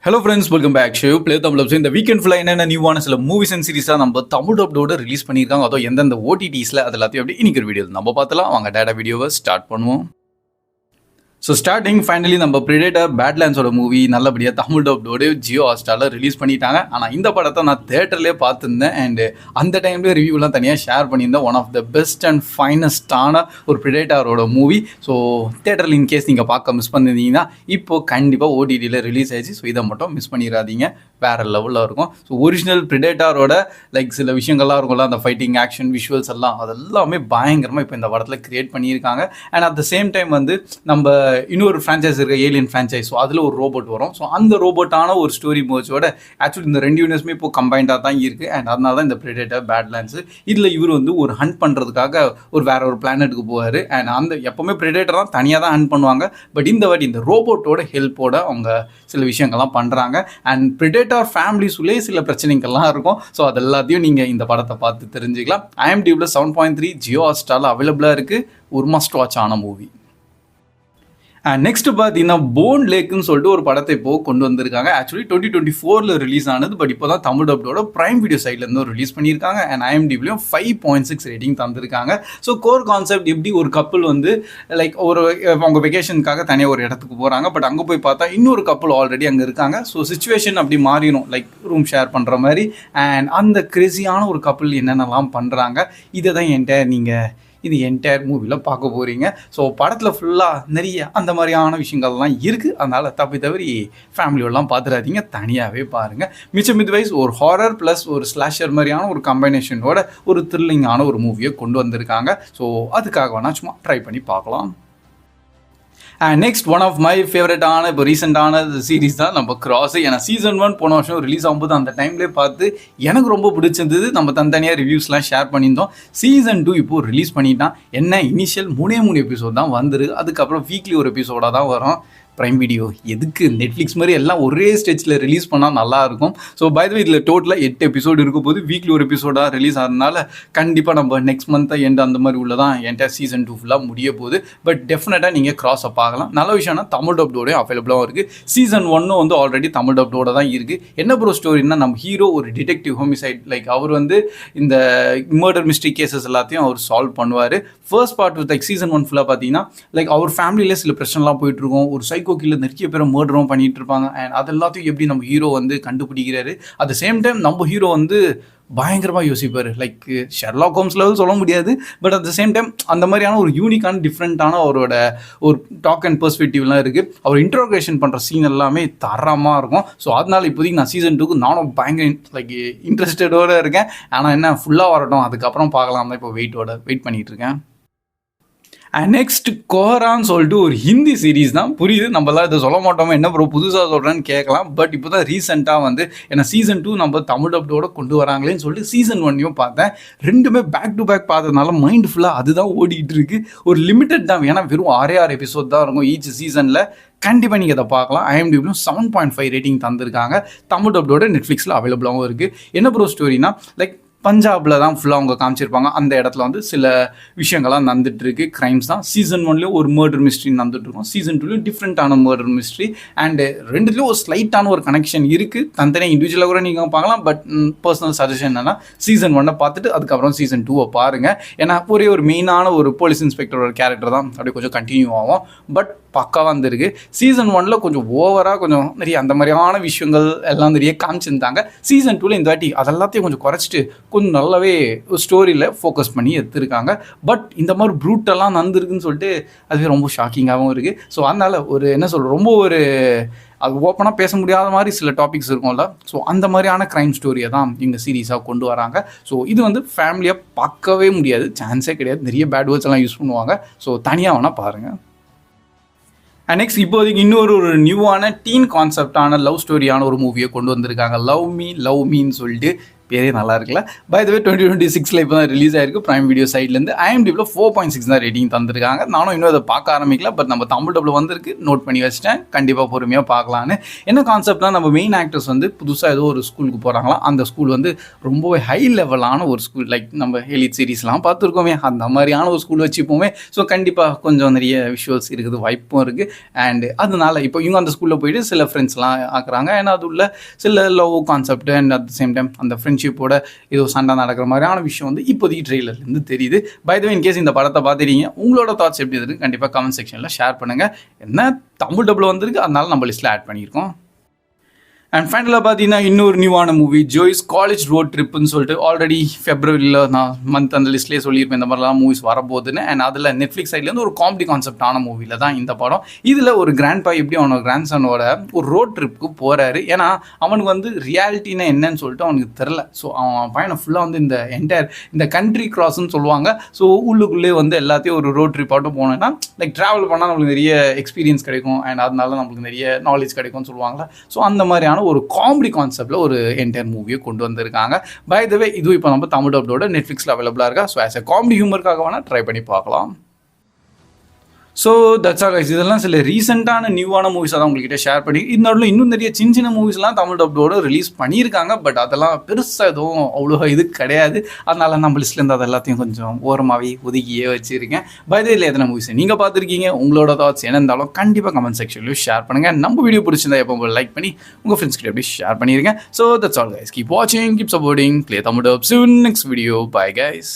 Hello friends, welcome back. Show play Tamil. இந்த weekend ஃபுல்லாக என்னென்ன நியூவான சில மூவிஸ் அண்ட் சீரிஸாக நம்ம தமிழ் டப்டோட ரிலீஸ் பண்ணியிருக்காங்க. அதோ எந்தெந்த ஓடிடிஸில் அது எல்லாத்தையும் அப்படி இன்னைக்கு ஒரு வீடியோ நம்ம பார்த்தலாம். வாங்க டேட்டா வீடியோவை ஸ்டார்ட் பண்ணுவோம். ஸோ ஸ்டார்டிங் ஃபைனலி நம்ம பிரெடேட்டர் பேட்லேண்ட்ஸோட மூவி நல்லபடியாக தமிழ் டப்டோடு ஜியோ ஹாட்ஸ்டாரில் ரிலீஸ் பண்ணிட்டாங்க. ஆனால் இந்த படத்தை நான் தேட்டர்லேயே பார்த்துருந்தேன். அண்டு அந்த டைம்லேயே ரிவ்யூலாம் தனியாக ஷேர் பண்ணியிருந்தேன். One of the best and ஃபைனஸ்டான ஒரு பிரெடேட்டரோட மூவி. ஸோ தேட்டரில் இன்கேஸ் நீங்கள் பார்க்க மிஸ் பண்ணியிருந்தீங்கன்னா இப்போது கண்டிப்பாக ஓடிடியில் ரிலீஸ் ஆயிடுச்சு. ஸோ இதை மட்டும் மிஸ் பண்ணிடாதீங்க, வேறு லெவலில் இருக்கும். ஸோ ஒரிஜினல் பிரெடேட்டரோட லைக் சில விஷயங்கள்லாம் இருக்கும்ல, அந்த ஃபைட்டிங் ஆக்ஷன் விஷுவல்ஸ் எல்லாம் அதெல்லாமே பயங்கரமாக இப்போ இந்த படத்தில் க்ரியேட் பண்ணியிருக்காங்க. And at the same time வந்து நம்ம இன்னொரு ஃப்ரான்ச்சைஸ் இருக்க ஏலியன் ஃப்ரான்ச்சைஸ். ஸோ அதில் ஒரு ரோபோட் வரும். ஸோ அந்த ரோபோட்டான ஒரு ஸ்டோரி மோச்சோட ஆக்சுவலி இந்த ரெண்டு யூனிவர்ஸுமே இப்போ கம்பைண்டாக தான் இருக்குது. அண்ட் அதனால தான் இந்த பிரெடேட்டர் பேட்லேண்ட்ஸ். இதில் இவர் வந்து ஒரு ஹண்ட் பண்ணுறதுக்காக வேற ஒரு பிளானட்டுக்கு போவார். அண்ட் அந்த எப்போவுமே பிரெடேட்டர் தான் தனியாக தான் ஹண்ட் பண்ணுவாங்க. பட் இந்த வாட்டி இந்த ரோபோட்டோட ஹெல்ப்போட அவங்க சில விஷயங்கள்லாம் பண்ணுறாங்க. அண்ட் பிரெடேட்டர் ஃபேமிலிஸுள்ளே சில பிரச்சனைகள்லாம் இருக்கும். ஸோ அது எல்லாத்தையும் நீங்கள் இந்த படத்தை பார்த்து தெரிஞ்சுக்கலாம். IMDbல 7.3 ஜியோ ஹாட்ஸ்டாரில் அவைலபிளாக இருக்குது. ஒரு மஸ்ட் வாட்ச் ஆன மூவி. நெக்ஸ்ட் பார்த்தீங்கன்னா போன் லேக்குன்னு சொல்லிட்டு ஒரு படத்தை இப்போ கொண்டு வந்திருக்காங்க. ஆக்சுவலி 2024 ரிலீஸ் ஆனது. பட் இப்போ தான் தமிழ் டப்டோட பிரைம் வீடியோ சைட்லேருந்து ரிலீஸ் பண்ணியிருக்காங்க. அண்ட் IMDbலையும் 5.6 ரேட்டிங் தந்திருக்காங்க. ஸோ கோர் கான்செப்ட் எப்படி ஒரு கப்பல் வந்து லைக் அவங்க வெக்கேஷனுக்காக தனியாக ஒரு இடத்துக்கு போகிறாங்க. பட் அங்கே போய் பார்த்தா இன்னொரு கப்பல் ஆல்ரெடி அங்கே இருக்காங்க. ஸோ சுச்சுவேஷன் அப்படி மாறிடும், லைக் ரூம் ஷேர் பண்ணுற மாதிரி. அண்ட் அந்த கிரேசியான ஒரு கப்பல் என்னென்னலாம் பண்ணுறாங்க, இதை தான் இது என்டையர் மூவியில் பார்க்க போகிறீங்க. ஸோ படத்தில் ஃபுல்லாக நிறைய அந்த மாதிரியான விஷயங்கள்லாம் இருக்குது. அதனால் தவிர ஃபேமிலியோடலாம் பார்த்துடாதீங்க, தனியாகவே பாருங்கள். மிச்சம் இதுவைஸ் ஒரு ஹாரர் ப்ளஸ் ஒரு ஸ்லாஷர் மாதிரியான ஒரு கம்பைனேஷனோட ஒரு த்ரில்லிங்கான ஒரு மூவியை கொண்டு வந்திருக்காங்க. ஸோ அதுக்காக வேணால் சும்மா ட்ரை பண்ணி பார்க்கலாம். நெக்ஸ்ட் ஒன் ஆஃப் மை ஃபேவரட்டான இப்போ ரீசெண்டான சீரிஸ் தான் நம்ம கிராஸ். ஏன்னா சீசன் 1 போன வருஷம் ரிலீஸ் ஆகும்போது அந்த டைம்லேயே பார்த்து எனக்கு ரொம்ப பிடிச்சிருந்தது. நம்ம தனித்தனியாக ரிவ்யூஸ்லாம் ஷேர் பண்ணியிருந்தோம். சீசன் 2 இப்போது ரிலீஸ் பண்ணிட்டான். என்ன இனிஷியல் 3 எபிசோட் தான் வந்துருக்கு. அதுக்கப்புறம் வீக்லி ஒரு எபிசோடாக தான் வரும். ப்ரைம் வீடியோ எதுக்கு, நெட்ஃப்ளிக்ஸ் மாதிரி எல்லாம் ஒரே ஸ்டேஜில் ரிலீஸ் பண்ணால் நல்லாயிருக்கும். ஸோ பை த வே இதில் டோட்டலாக 8 எபிசோடு இருக்கும் போது வீக்லி ஒரு எபிசோடாக ரிலீஸ் ஆகிறதுனால கண்டிப்பாக நம்ம நெக்ஸ்ட் மந்த்தை எண்ட் அந்த மாதிரி உள்ளதான் என்டையர் சீசன் 2 ஃபுல்லாக முடிய போகுது. பட் டெஃபினட்டாக நீங்கள் கிராஸை பார்க்கலாம். நல்ல விஷயம்னா தமிழ் டப்டோடய அவைலபிளாகவும் இருக்குது. சீசன் 1 வந்து ஆல்ரெடி தமிழ் டப்டோட தான் இருக்குது. என்ன ப்ரோ ஸ்டோரின்னா, நம்ம ஹீரோ ஒரு டிடெக்டிவ் ஹோமிசைட், லைக் அவர் வந்து இந்த மர்டர் மிஸ்ட்ரி கேசஸ் எல்லாத்தையும் அவர் சால்வ் பண்ணுவார். ஃபர்ஸ்ட் பார்ட் லைக் சீசன் 1 ஃபுல்லாக பார்த்தீங்கன்னா லைக் அவர் ஃபேமிலியிலே சில பிரச்சனைலாம் போயிட்டுருக்கும். ஒரு சைக்கோ கில்லர் நிறைய பேரை மர்டரும் பண்ணிட்டு இருப்பாங்க. அண்ட் அது எல்லாத்தையும் எப்படி நம்ம ஹீரோ வந்து கண்டுபிடிக்கிறாரு. அட் த சேம் டைம் நம்ம ஹீரோ வந்து பயங்கரமாக யோசிப்பார். லைக் ஷெர்லாக் ஹோம்ஸ் லெவல் சொல்ல முடியாது, but at the same time அந்த மாதிரியான ஒரு யூனிக்கான டிஃப்ரெண்ட்டான அவரோட ஒரு டாக் அண்ட் பெர்ஸ்பெக்டிவ்லாம் இருக்குது. அவர் இன்ட்ரோகேஷன் பண்ணுற சீன் எல்லாமே தரமாக இருக்கும். ஸோ அதனால இப்போதைக்கு நான் சீசன் 2க்கு நானும் பயங்கர லைக் இன்ட்ரெஸ்டடோடு இருக்கேன். ஆனால் என்ன ஃபுல்லாக வரட்டும், அதுக்கப்புறம் பார்க்கலாம் தான் இப்போ வெயிட் பண்ணிகிட்டு இருக்கேன். நெக்ஸ்ட் கோரான்னு சொல்லிட்டு ஒரு ஹிந்தி சீரீஸ் தான். புரியுது, நம்மளாம் இதை சொல்ல மாட்டோமா, என்ன ப்ரோ புதுசாக சொல்கிறேன்னு கேட்கலாம். பட் இப்போ தான் ரீசெண்டாக வந்து ஏன்னா சீசன் 2 நம்ம தமிழ் டப்டோட கொண்டு வராங்களேன்னு சொல்லிட்டு சீசன் 1 பார்த்தேன். ரெண்டுமே பேக் டு பேக் பார்த்ததுனால மைண்ட் ஃபுல்லாக அதுதான் ஓடிட்டு இருக்கு. ஒரு லிமிட்டட் தான், ஏன்னா வெறும் 6 எபிசோட் தான் இருக்கும் ஈச் சீசனில். கண்டிப்பாக நீங்கள் இதை பார்க்கலாம். IMDbலையும் 7.5 ரேட்டிங் தந்திருக்காங்க. தமிழ் டப்டோட நெட்ஃப்ளிக்ஸில் அவைலபிளாகவும் இருக்குது. என்ன ப்ரோ ஸ்டோரினா, லைக் பஞ்சாபில் தான் ஃபுல்லாக அவங்க காமிச்சிருப்பாங்க. அந்த இடத்துல வந்து சில விஷயங்கள்லாம் நடந்துட்டுருக்கு, க்ரைம்ஸ் தான். சீசன் 1லேயும் ஒரு மர்டர் மிஸ்ட்ரி நடந்துட்டுருக்கும். சீசன் 2லேயும் டிஃப்ரெண்ட்டான மர்டர் மிஸ்ட்ரி. அண்டு ரெண்டுலேயும் ஒரு ஸ்லைட்டான ஒரு கனெக்ஷன் இருக்குது. தனித்தனியாக இண்டிவிஜுவலாக கூட நீங்கள் பார்க்கலாம். பட் பர்சனல் சஜஷன் என்னென்னா சீசன் 1 பார்த்துட்டு அதுக்கப்புறம் சீசன் 2 பாருங்கள். ஏன்னா ஒரு மெயினான ஒரு போலீஸ் இன்ஸ்பெக்டரோட கேரக்டர் தான் அப்படியே கொஞ்சம் கண்டினியூ ஆகும். பட் பக்காவாக வந்துருக்கு. சீசன் 1 கொஞ்சம் ஓவராக கொஞ்சம் நிறைய அந்த மாதிரியான விஷயங்கள் எல்லாம் நிறைய காமிச்சிருந்தாங்க. சீசன் 2 இந்த வாட்டி அதெல்லாத்தையும் கொஞ்சம் குறைச்சிட்டு கொஞ்சம் நல்லாவே ஸ்டோரியில் ஃபோக்கஸ் பண்ணி எடுத்துருக்காங்க. பட் இந்த மாதிரி ப்ரூட்டெல்லாம் நடந்துருக்குன்னு சொல்லிட்டு அதுவே ரொம்ப ஷாக்கிங்காகவும் இருக்குது. ஸோ அதனால் என்ன சொல்கிறோம், ரொம்ப அது ஓப்பனாக பேச முடியாத மாதிரி சில டாபிக்ஸ் இருக்கும்ல. ஸோ அந்த மாதிரியான க்ரைம் ஸ்டோரியை தான் இங்கே சீரீஸாக கொண்டு வராங்க. ஸோ இது வந்து ஃபேமிலியாக பார்க்கவே முடியாது, சான்ஸே கிடையாது. நிறைய பேட் வேர்ட்ஸ் எல்லாம் யூஸ் பண்ணுவாங்க. ஸோ தனியாக வேணால் பாருங்கள். நெக்ஸ்ட் இப்போதைக்கு இன்னொரு நியூவான டீன் கான்செப்டான லவ் ஸ்டோரியான ஒரு மூவியை கொண்டு வந்திருக்காங்க. லவ் மீன்னு சொல்லிட்டு பேரே நல்லா இருக்குல்ல. பை த வே 2026 இப்போ தான் ரிலீஸ் ஆயிருக்கு பிரைம் வீடியோ சைட்லேருந்து. IMDbல 4.6 தான் ரேட்டிங் தந்திருக்காங்க. நானும் இன்னும் அதை பார்க்க ஆரம்பிக்கல, பட் நம்ம தமிழ் டப்ல வந்திருக்கு, நோட் பண்ணி வச்சிட்டேன். கண்டிப்பாக பொறுமையாக பார்க்கலான்னு. என்ன கான்செப்ட்னா, நம்ம மெயின் ஆக்டர்ஸ் வந்து புதுசாக ஏதோ ஒரு ஸ்கூலுக்கு போகிறாங்களாம். அந்த ஸ்கூல் வந்து ரொம்பவே ஹை லெவலான ஒரு ஸ்கூல், லைக் நம்ம எலிட் சீரீஸ்லாம் பார்த்துருக்கோமே அந்த மாதிரியான ஒரு ஸ்கூல் வச்சுப்போமே. ஸோ கண்டிப்பாக கொஞ்சம் நிறைய விஷுவல்ஸ் இருக்குது, வாய்ப்பும் இருக்குது. அண்ட் அதனால இப்போ இவங்க அந்த ஸ்கூலில் போயிட்டு சில ஃப்ரெண்ட்ஸ்லாம் ஆக்குறாங்க. ஏன்னா அது உள்ள சில love concept and at the same time அந்த ஃப்ரெண்ட்ஷிப்போட ஏதோ சண்டை நடக்கிற மாதிரியான விஷயம் வந்து இப்போதைக்கு ட்ரெய்லர்லேருந்து தெரியுது. பை த வே, இன்கேஸ் இந்த படத்தை பார்த்துட்டீங்க, உங்களோட தாட்ஸ் எப்படி இருக்குது கண்டிப்பாக கமெண்ட் செக்ஷனில் ஷேர் பண்ணுங்கள். என்ன தமிழ் டப்ல வந்திருக்கு, அதனால நம்ம லிஸ்ட்டில் ஆட் பண்ணியிருக்கோம். அண்ட் ஃபைனலாக பார்த்தீங்கன்னா இன்னொரு நியூவான மூவி ஜோய்ஸ் காலேஜ் ரோட் ட்ரிப்புன்னு சொல்லிட்டு ஆல்ரெடி ஃபெப்ரவரியில் நான் மந்த் அந்த லிஸ்ட்லேயே சொல்லியிருப்பேன் இந்த மாதிரிலாம் மூவிஸ் வரப்போகுதுன்னு. அண்ட் அதில் நெட்ஃப்ளிக்ஸ் சைட்லேருந்து ஒரு காமெடி கான்செப்டான மூவியில் தான் இந்த படம். இதில் ஒரு கிராண்ட் பா எப்படி அவனோட கிராண்ட் சனோட ஒரு ரோட் ட்ரிப்புக்கு போகிறாரு. ஏன்னா அவனுக்கு வந்து ரியாலிட்டினா என்னன்னு சொல்லிட்டு அவனுக்கு தெரில. ஸோ அவன் பையனை ஃபுல்லாக வந்து இந்த கண்ட்ரி கிராஸ்ன்னு சொல்லுவாங்க. ஸோ உள்ளுக்குள்ளே வந்து எல்லாத்தையும் ஒரு ரோட் ட்ரிப் ஆட்டும் போனோன்னா லைக் ட்ராவல் பண்ணால் நம்மளுக்கு நிறைய எக்ஸ்பீரியன்ஸ் கிடைக்கும் அண்ட் அதனால நம்மளுக்கு நிறைய நாலேஜ் கிடைக்கும்னு சொல்லுவாங்களா. ஸோ அந்த மாதிரியான ஒரு காமெடி கான்செப்ட்ல ஒரு என்டையர் மூவியை கொண்டு வந்திருக்காங்க. பை த வே, இது இப்போ நம்ம தமிழ் டப்டோட நெட்ஃப்ளிக்ஸில் அவைலபிளாக இருக்கா. ஸோ ஆஸ் எ காமெடி ஹியூமருக்காக வேணால் ட்ரை பண்ணி பார்க்கலாம். So that's all guys. இதெல்லாம் சில ரீசெண்டான நியூவான மூவிஸாக தான் உங்கள்கிட்ட ஷேர் பண்ணி, இருந்தாலும் இன்னும் நிறைய சின்ன சின்ன மூவிஸ்லாம் தமிழ் டப்டோட ரிலீஸ் பண்ணியிருக்காங்க. பட் அதெல்லாம் பெருசாக எதுவும் அவ்வளோ இது கிடையாது. அதனால நம்ம லிஸ்ட்லேருந்து அது எல்லாத்தையும் கொஞ்சம் ஓரமாகவே ஒதுக்கியே வச்சுருக்கேன். பைதில் எத்தனை மூவிஸ் நீங்கள் பார்த்துருக்கீங்க, உங்களோட தாட்ஸ் என்ன இருந்தாலும் கண்டிப்பாக கமெண்ட் செக்ஷன்லையும் ஷேர் பண்ணுங்கள். நம்ம வீடியோ பிடிச்சிருந்தா எப்போ லைக் பண்ணி உங்கள் ஃப்ரெண்ட்ஸ் கிட்ட எப்படி ஷேர் பண்ணியிருக்கேன். So that's all guys. Keep வாட்சிங், keep supporting play Tamil dub. Soon next video. Bye guys.